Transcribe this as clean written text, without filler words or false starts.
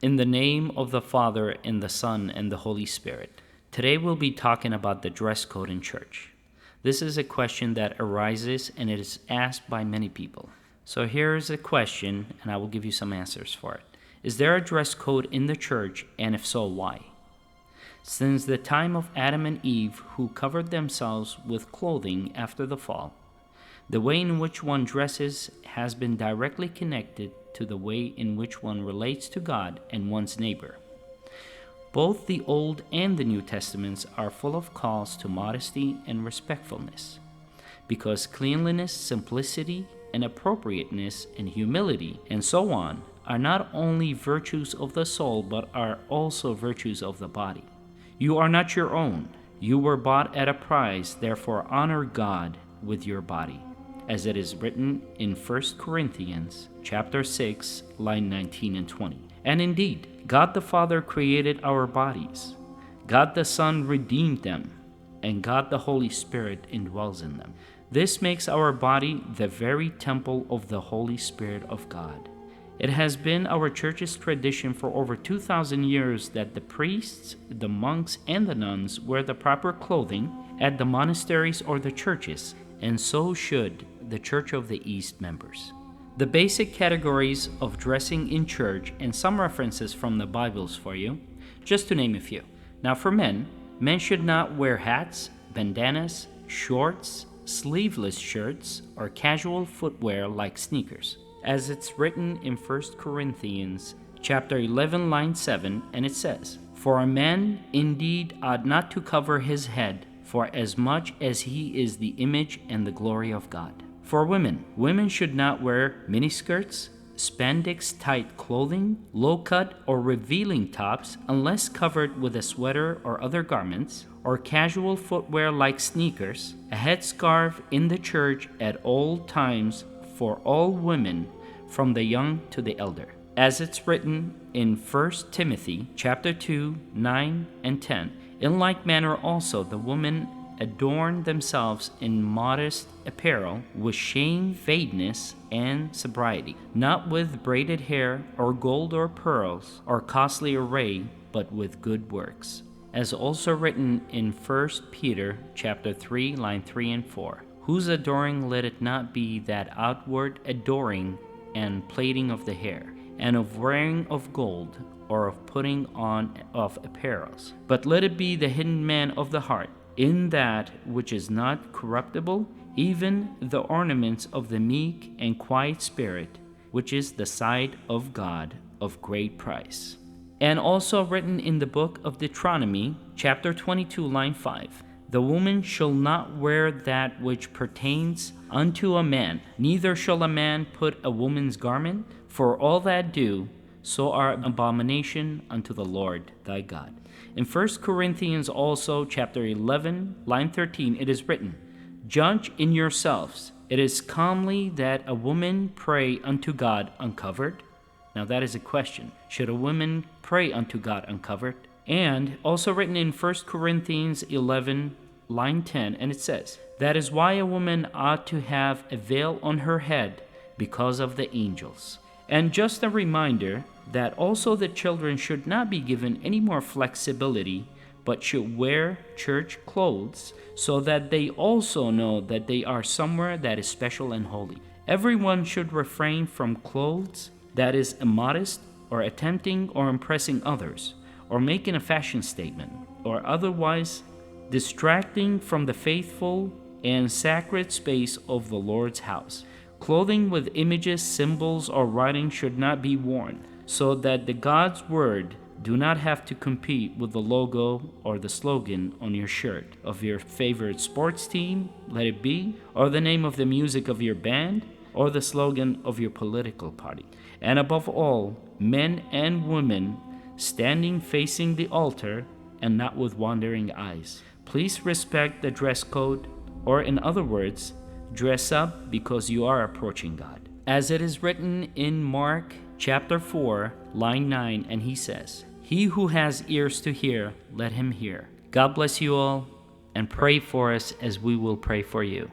In the name of the Father, and the Son, and the Holy Spirit. Today we'll be talking about the dress code in church. This is a question that arises and it is asked by many people. So here's a question, and I will give you some answers for it. Is there a dress code in the church, and if so, why? Since the time of Adam and Eve, who covered themselves with clothing after the fall, the way in which one dresses has been directly connected to the way in which one relates to God and one's neighbor. Both the Old and the New Testaments are full of calls to modesty and respectfulness, because cleanliness, simplicity, and appropriateness and humility and so on are not only virtues of the soul but are also virtues of the body. You are not your own. You were bought at a price, therefore honor God with your body, as it is written in 1 Corinthians chapter 6, line 19 and 20. And indeed, God the Father created our bodies. God the Son redeemed them, and God the Holy Spirit indwells in them. This makes our body the very temple of the Holy Spirit of God. It has been our church's tradition for over 2,000 years that the priests, the monks, and the nuns wear the proper clothing at the monasteries or the churches, and so should the Church of the East members. The basic categories of dressing in church and some references from the Bibles for you, just to name a few. Now for men should not wear hats, bandanas, shorts, sleeveless shirts, or casual footwear like sneakers, as it's written in 1 Corinthians chapter 11, line 7, and it says, "For a man indeed ought not to cover his head, for as much as he is the image and the glory of God." For women should not wear miniskirts, spandex-tight clothing, low-cut or revealing tops unless covered with a sweater or other garments, or casual footwear like sneakers, a headscarf in the church at all times for all women, from the young to the elder, as it's written in 1 Timothy chapter 2, 9 and 10. In like manner also the women adorn themselves in modest apparel, with shamefacedness and sobriety, not with braided hair or gold or pearls or costly array, but with good works, as also written in 1 Peter chapter 3, line 3 and 4. Whose adoring let it not be that outward adoring and plaiting of the hair, and of wearing of gold, or of putting on of apparels, but let it be the hidden man of the heart, in that which is not corruptible, even the ornaments of the meek and quiet spirit, which is the sight of God of great price. And also written in the book of Deuteronomy, chapter 22, line 5, "The woman shall not wear that which pertains unto a man, neither shall a man put a woman's garment, for all that do so are abomination unto the Lord thy God." In 1 Corinthians also, chapter 11, line 13, it is written, "Judge in yourselves. It is comely that a woman pray unto God uncovered." Now that is a question. Should a woman pray unto God uncovered? And also written in 1 Corinthians 11, line 10, and it says, "That is why a woman ought to have a veil on her head, because of the angels." And just a reminder that also the children should not be given any more flexibility, but should wear church clothes, so that they also know that they are somewhere that is special and holy. Everyone should refrain from clothes that is immodest, or attempting or impressing others, or making a fashion statement, or otherwise distracting from the faithful and sacred space of the Lord's house. Clothing with images, symbols, or writing should not be worn, so that the God's word do not have to compete with the logo or the slogan on your shirt of your favorite sports team, let it be, or the name of the music of your band, or the slogan of your political party. And above all, men and women standing facing the altar and not with wandering eyes. Please respect the dress code, or in other words, dress up because you are approaching God. As it is written in Mark chapter 4, line 9, and he says, "He who has ears to hear, let him hear." God bless you all, and pray for us as we will pray for you.